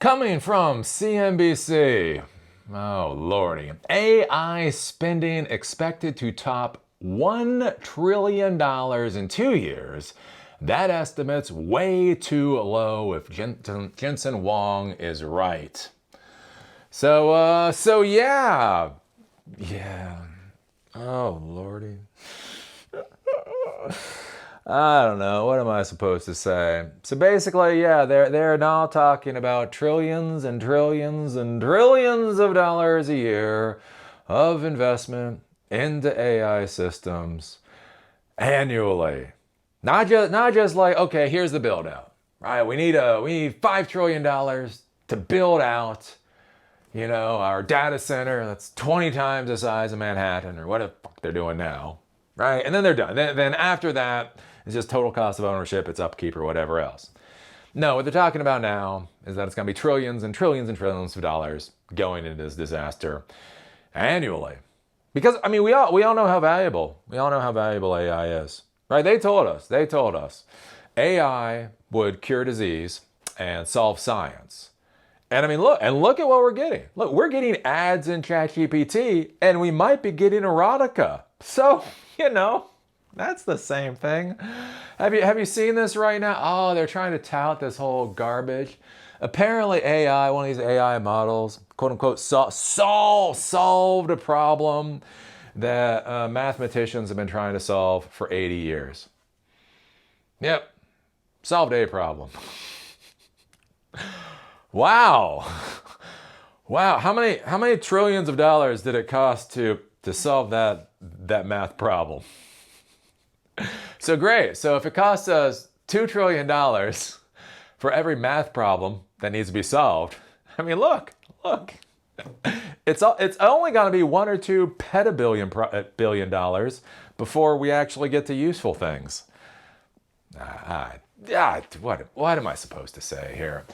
Coming from CNBC, oh lordy, AI spending expected to top $1 trillion in 2 years. That estimate's way too low if Jensen Huang is right. So yeah. Oh lordy. I don't know. What am I supposed to say? So basically, yeah, they're now talking about trillions and trillions and trillions of dollars a year of investment into AI systems annually. Not just like, okay, here's the build out. Right? We need $5 trillion to build out, our data center that's 20 times the size of Manhattan or what the fuck they're doing now. Right? And then they're done. Then after that, it's just total cost of ownership, it's upkeep or whatever else. No, what they're talking about now is that it's going to be trillions and trillions and trillions of dollars going into this disaster annually. Because we all know how valuable AI is. Right? They told us AI would cure disease and solve science. And look at what we're getting. Look, we're getting ads in ChatGPT and we might be getting erotica. So, that's the same thing. Have you seen this right now? Oh, they're trying to tout this whole garbage. Apparently AI, one of these AI models, quote unquote, solved a problem that mathematicians have been trying to solve for 80 years. Yep, solved a problem. Wow. Wow, how many trillions of dollars did it cost to solve that math problem? So great. So if it costs us $2 trillion for every math problem that needs to be solved, look. It's only going to be $1 or $2 petabillion dollars before we actually get to useful things. What am I supposed to say here?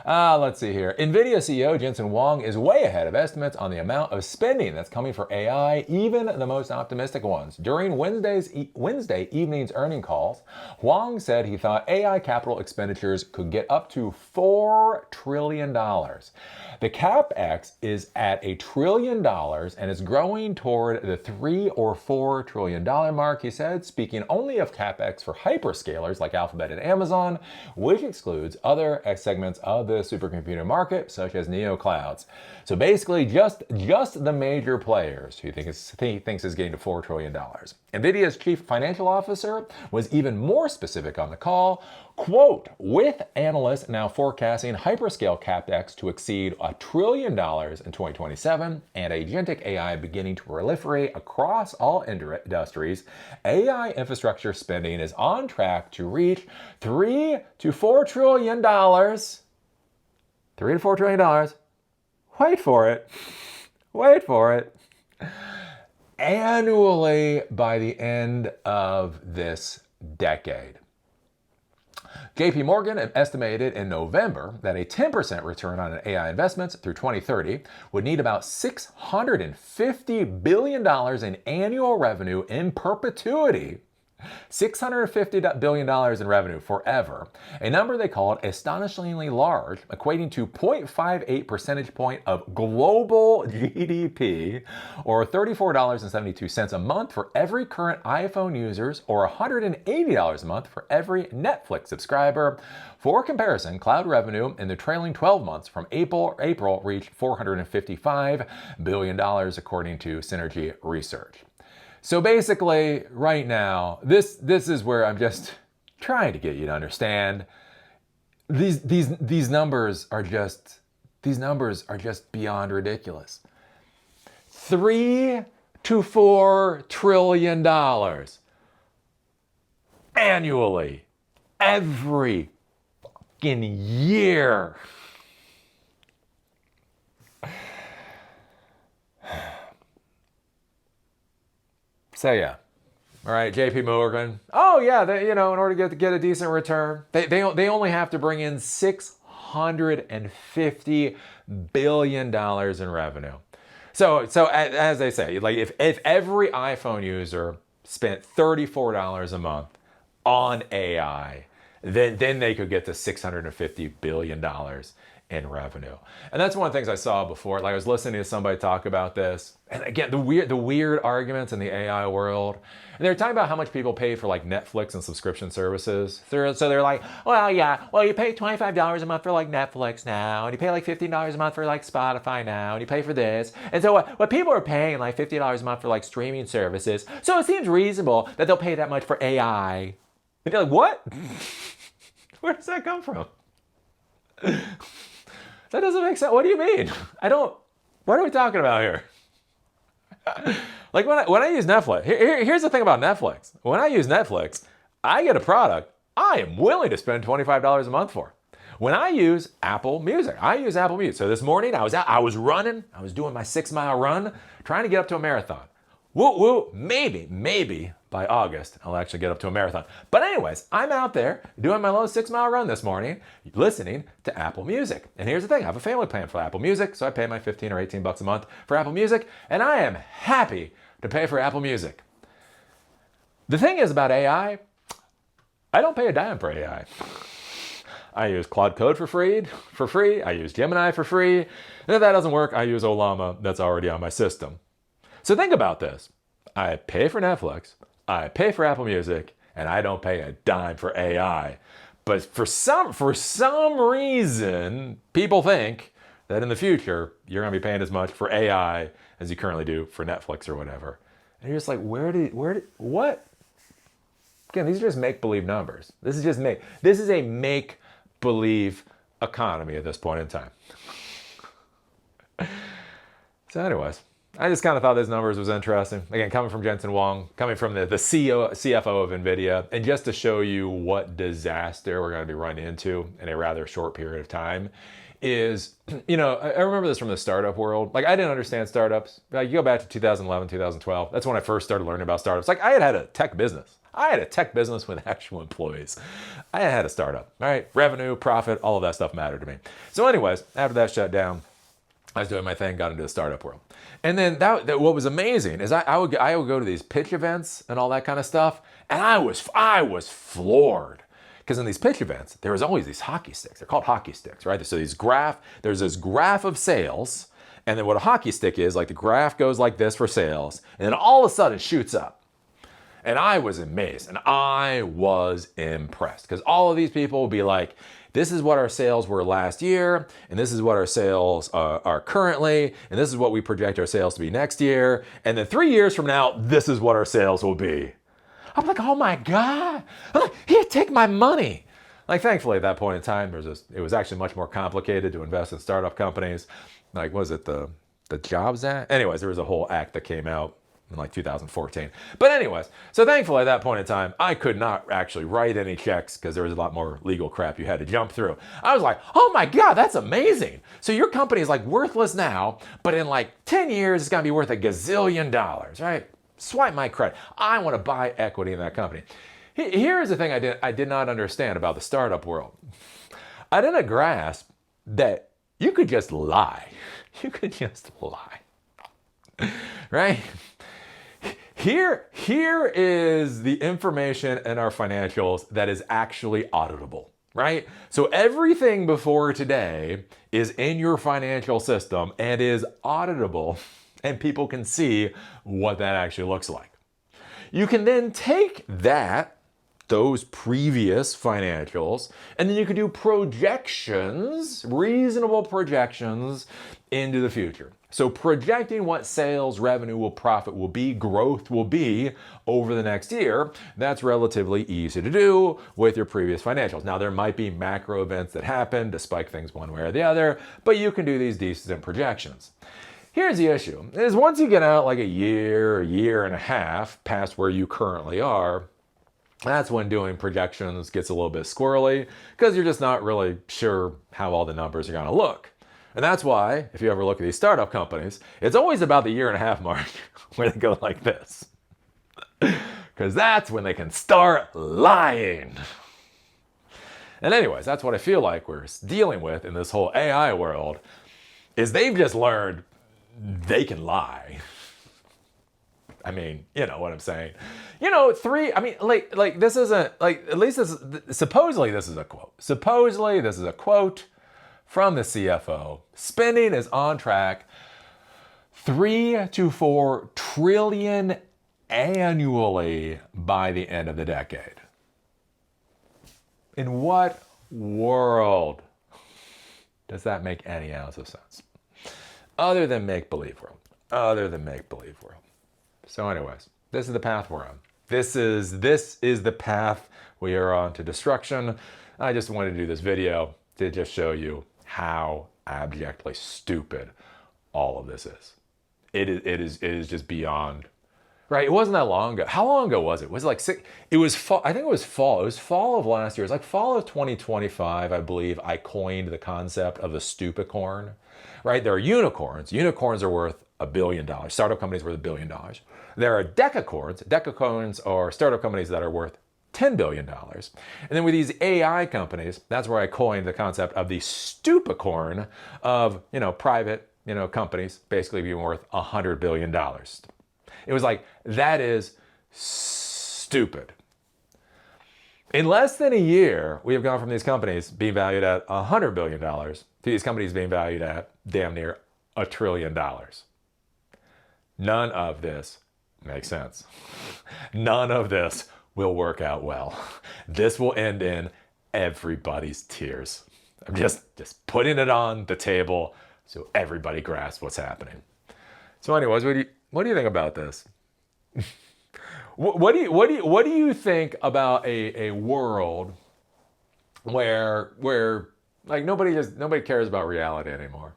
Let's see here. Nvidia CEO Jensen Huang is way ahead of estimates on the amount of spending that's coming for AI, even the most optimistic ones. During Wednesday evening's earnings calls, Huang said he thought AI capital expenditures could get up to $4 trillion. The CapEx is at $1 trillion and is growing toward the $3 or $4 trillion mark, he said, speaking only of CapEx for hyperscalers like Alphabet and Amazon, which excludes other segments of the supercomputer market, such as neoclouds. So basically, just the major players who thinks is getting to $4 trillion. Nvidia's chief financial officer was even more specific on the call. Quote, with analysts now forecasting hyperscale CapEx to exceed $1 trillion in 2027 and agentic AI beginning to proliferate across all industries, AI infrastructure spending is on track to reach $3 to $4 trillion. $3 to $4 trillion. Wait for it. Annually by the end of this decade. JP Morgan estimated in November that a 10% return on AI investments through 2030 would need about $650 billion in annual revenue in perpetuity. $650 billion in revenue forever, a number they called astonishingly large, equating to 0.58 percentage point of global GDP, or $34.72 a month for every current iPhone users, or $180 a month for every Netflix subscriber. For comparison, cloud revenue in the trailing 12 months from April reached $455 billion, according to Synergy Research. So basically, right now, this is where I'm just trying to get you to understand. These numbers are just beyond ridiculous. $3 to $4 trillion annually, every fucking year. So yeah, all right, JP Morgan. Oh yeah, in order to get a decent return, they only have to bring in $650 billion in revenue. So as they say, like if every iPhone user spent $34 a month on AI, then they could get to $650 billion in revenue. And that's one of the things I saw before. Like I was listening to somebody talk about this. And again, the weird arguments in the AI world. And they're talking about how much people pay for like Netflix and subscription services. So they're like, well, yeah, well, you pay $25 a month for like Netflix now, and you pay like $15 a month for like Spotify now, and you pay for this. And so what people are paying like $50 a month for like streaming services. So it seems reasonable that they'll pay that much for AI. And you're like, what? Where does that come from? That doesn't make sense. What do you mean? What are we talking about here? Like when I use Netflix, here's the thing about Netflix. When I use Netflix, I get a product I am willing to spend $25 a month for. When I use Apple Music, So this morning I was out, I was running, I was doing my 6-mile run, trying to get up to a marathon. Woo woo, maybe by August, I'll actually get up to a marathon. But anyways, I'm out there doing my little 6-mile run this morning, listening to Apple Music. And here's the thing, I have a family plan for Apple Music, so I pay my 15 or 18 bucks a month for Apple Music, and I am happy to pay for Apple Music. The thing is about AI, I don't pay a dime for AI. I use Claude Code for free. I use Gemini for free. And if that doesn't work, I use Ollama that's already on my system. So think about this. I pay for Netflix, I pay for Apple Music, and I don't pay a dime for AI. But for some reason, people think that in the future, you're going to be paying as much for AI as you currently do for Netflix or whatever. And you're just like, what? Again, these are just make-believe numbers. This is a make-believe economy at this point in time. So anyways, I just kind of thought those numbers was interesting. Again, coming from Jensen Huang, coming from the CFO of Nvidia, and just to show you what disaster we're going to be running into in a rather short period of time is, I remember this from the startup world. Like, I didn't understand startups. Like, you go back to 2011, 2012. That's when I first started learning about startups. Like, I had a tech business. I had a tech business with actual employees. I had a startup, all right? Revenue, profit, all of that stuff mattered to me. So anyways, after that shut down, I was doing my thing, got into the startup world. And then what was amazing is I would go to these pitch events and all that kind of stuff, and I was floored. Because in these pitch events, there was always these hockey sticks. They're called hockey sticks, right? So there's this graph of sales, and then what a hockey stick is, like the graph goes like this for sales, and then all of a sudden it shoots up. And I was amazed, and I was impressed. Because all of these people would be like, this is what our sales were last year, and this is what our sales are currently, and this is what we project our sales to be next year, and then 3 years from now, this is what our sales will be. I'm like, oh my God. I'm like, here, take my money. Like, thankfully, at that point in time, it was actually much more complicated to invest in startup companies. Like, was it the Jobs Act? Anyways, there was a whole act that came out in like 2014. But anyways, so thankfully at that point in time, I could not actually write any checks because there was a lot more legal crap you had to jump through. I was like, oh my God, that's amazing. So your company is like worthless now, but in like 10 years, it's gonna be worth $1 gazillion, right? Swipe my credit. I want to buy equity in that company. Here's the thing I did not understand about the startup world. I didn't grasp that you could just lie. You could just lie, right? Here is the information in our financials that is actually auditable, right? So everything before today is in your financial system and is auditable, and people can see what that actually looks like. You can then take those previous financials, and then you can do projections, reasonable projections into the future. So projecting what sales, revenue, profit will be, growth will be over the next year, that's relatively easy to do with your previous financials. Now, there might be macro events that happen to spike things one way or the other, but you can do these decent projections. Here's the issue, is once you get out like a year and a half past where you currently are, that's when doing projections gets a little bit squirrely because you're just not really sure how all the numbers are going to look. And that's why, if you ever look at these startup companies, it's always about the 1.5 year mark where they go like this. Because that's when they can start lying. And anyways, that's what I feel like we're dealing with in this whole AI world, is they've just learned they can lie. I mean, you know what I'm saying. This isn't, like, at least supposedly this is a quote. Supposedly this is a quote from the CFO. Spending is on track, 3 to 4 trillion annually by the end of the decade. In what world does that make any ounce of sense? Other than make-believe world. Other than make-believe world. So anyways, this is the path we're on. This is the path we are on to destruction. I just wanted to do this video to just show you how abjectly stupid all of this is. It is just beyond, right? It wasn't that long ago. How long ago was it? Was it like six? It was fall. I think it was fall. It was fall of last year. It was like fall of 2025, I believe. I coined the concept of the stupicorn, right? There are unicorns. Unicorns are worth $1 billion. Startup companies worth $1 billion. There are decacorns. Decacorns are startup companies that are worth $10 billion. And then with these AI companies, that's where I coined the concept of the stupicorn of, private, companies basically being worth $100 billion. It was like, that is stupid. In less than a year, we have gone from these companies being valued at $100 billion to these companies being valued at damn near $1 trillion. None of this makes sense. None of this will work out well. This will end in everybody's tears. I'm just putting it on the table so everybody grasps what's happening. So anyways, what do you think about this? What do you think about a world where like nobody cares about reality anymore?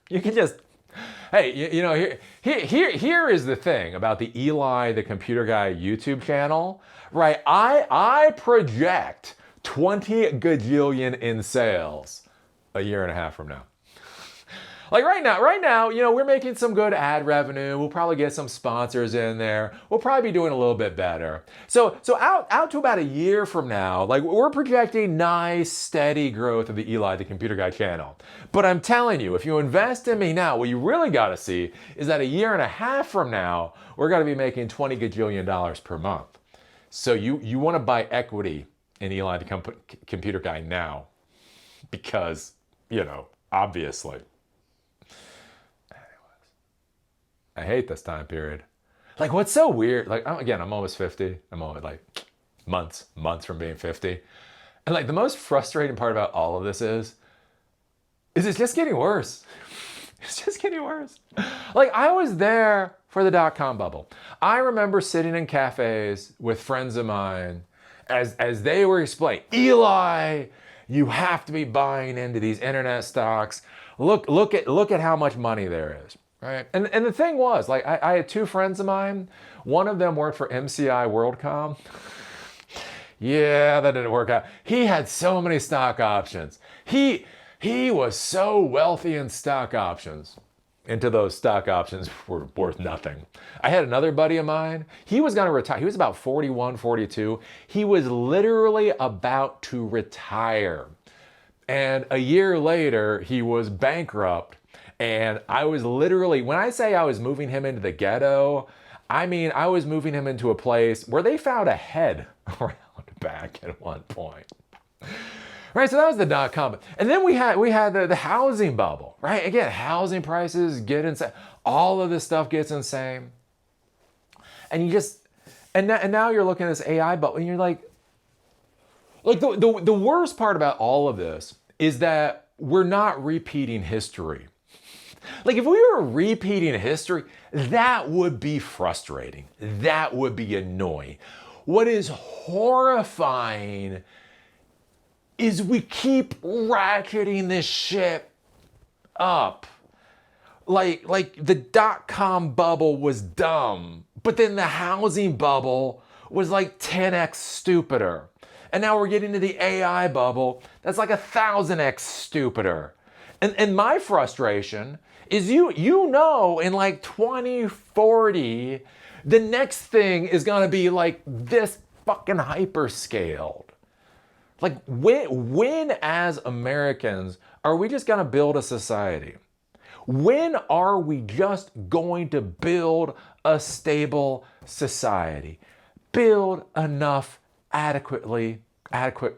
You can just, hey, here is the thing about the Eli the Computer Guy YouTube channel, right? I project 20 gajillion in sales a year and a half from now. Like right now, we're making some good ad revenue. We'll probably get some sponsors in there. We'll probably be doing a little bit better. So out to about a year from now, like we're projecting nice, steady growth of the Eli the Computer Guy channel. But I'm telling you, if you invest in me now, what you really got to see is that a year and a half from now, we're going to be making $20 gajillion per month. So you want to buy equity in Eli the Computer Guy now because, obviously. I hate this time period. Like, what's so weird? Like, I'm almost 50. I'm only like months from being 50. And like the most frustrating part about all of this is it's just getting worse. It's just getting worse. Like I was there for the dot-com bubble. I remember sitting in cafes with friends of mine as they were explaining, Eli, you have to be buying into these internet stocks. Look at how much money there is. Right. And the thing was, like, I had two friends of mine. One of them worked for MCI WorldCom. Yeah, that didn't work out. He had so many stock options. He was so wealthy in stock options. Until those stock options were worth nothing. I had another buddy of mine. He was going to retire. He was about 41, 42. He was literally about to retire. And a year later, he was bankrupt. And I was literally, when I say I was moving him into the ghetto, I mean, I was moving him into a place where they found a head around back at one point. Right, so that was the dot-com. And then we had the housing bubble, right? Again, housing prices get insane. All of this stuff gets insane. And now you're looking at this AI bubble and you're like the worst part about all of this is that we're not repeating history. Like if we were repeating history, that would be frustrating. That would be annoying. What is horrifying is we keep ratcheting this shit up. Like the dot-com bubble was dumb, but then the housing bubble was like 10x stupider. And now we're getting to the AI bubble that's like 1,000x stupider. And my frustration is in like 2040, the next thing is gonna be like this fucking hyperscaled. Like when as Americans are we just gonna build a society? When are we just going to build a stable society? Build enough adequate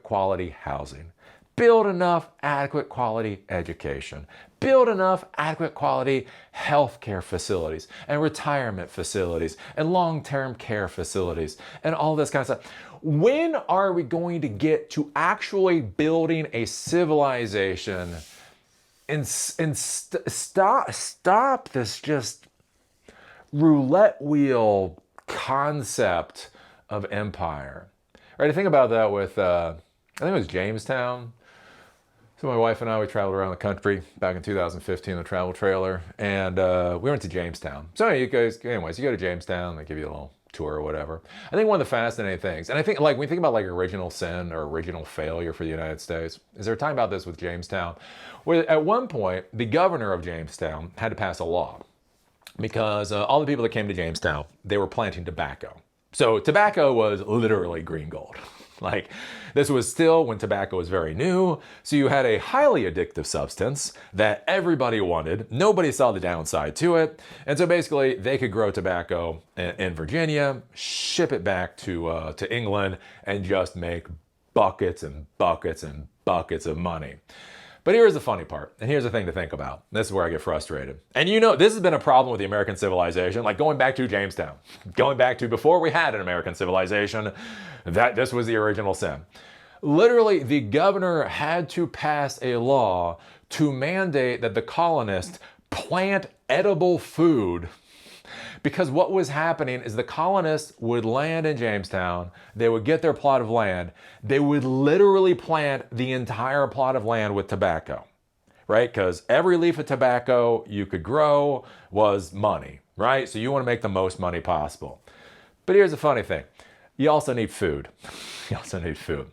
quality housing. build enough adequate quality education, build enough adequate quality healthcare facilities and retirement facilities and long-term care facilities and all this kind of stuff. When are we going to get to actually building a civilization and stop this just roulette wheel concept of empire? Right, I think about that with, I think it was Jamestown. So my wife and I, we traveled around the country back in 2015 in a travel trailer, and we went to Jamestown. So you guys, anyways, you go to Jamestown, they give you a little tour or whatever. I think one of the fascinating things, and I think like when you think about like original sin or original failure for the United States, is there a time about this with Jamestown, where at one point the governor of Jamestown had to pass a law because all the people that came to Jamestown, they were planting tobacco. So tobacco was literally green gold. Like, this was still when tobacco was very new, so you had a highly addictive substance that everybody wanted. Nobody saw the downside to it, and so basically they could grow tobacco in Virginia, ship it back to England, and just make buckets and buckets and buckets of money. But here's the funny part, and here's the thing to think about. This is where I get frustrated. And you know, this has been a problem with the American civilization, like going back to Jamestown, going back to before we had an American civilization, that this was the original sin. Literally, the governor had to pass a law to mandate that the colonists plant edible food, because what was happening is the colonists would land in Jamestown, they would get their plot of land, they would literally plant the entire plot of land with tobacco, right? Because every leaf of tobacco you could grow was money, right? So you want to make the most money possible. But here's the funny thing. You also need food. You also need food.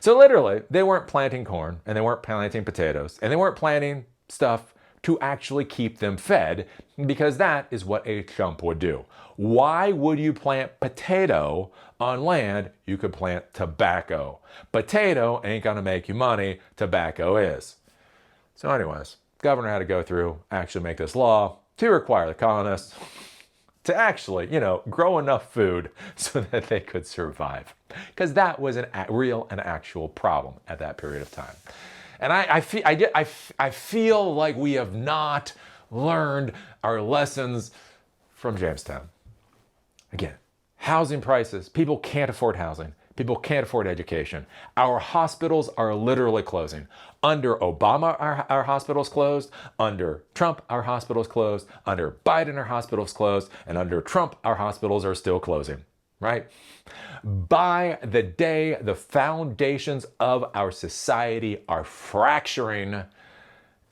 So literally, they weren't planting corn, and they weren't planting potatoes, and they weren't planting stuff to actually keep them fed, because that is what a chump would do. Why would you plant potato on land you could plant tobacco? Potato ain't gonna make you money, tobacco is. So anyways, governor had to go through, actually make this law to require the colonists to actually, you know, grow enough food so that they could survive. Because that was a real and actual problem at that period of time. And I feel like we have not learned our lessons from Jamestown. Again, housing prices. People can't afford housing. People can't afford education. Our hospitals are literally closing. Under Obama, our hospitals closed. Under Trump, our hospitals closed. Under Biden, our hospitals closed. And under Trump, our hospitals are still closing. Right? By the day, the foundations of our society are fracturing,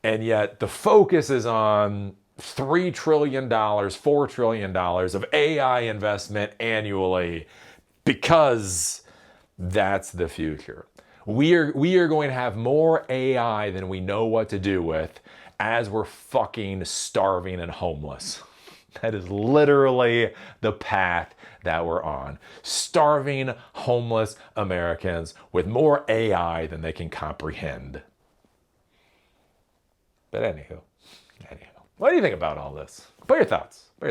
and yet the focus is on $3 trillion, $4 trillion of AI investment annually, because that's the future. We are going to have more AI than we know what to do with as we're fucking starving and homeless. That is literally the path that we're on. Starving, homeless Americans with more AI than they can comprehend. But anywho, what do you think about all this? Put your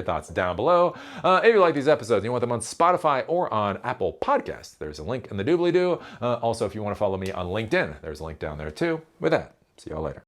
thoughts down below. If you like these episodes and you want them on Spotify or on Apple Podcasts, there's a link in the doobly-doo. Also, if you want to follow me on LinkedIn, there's a link down there too. With that, see y'all later.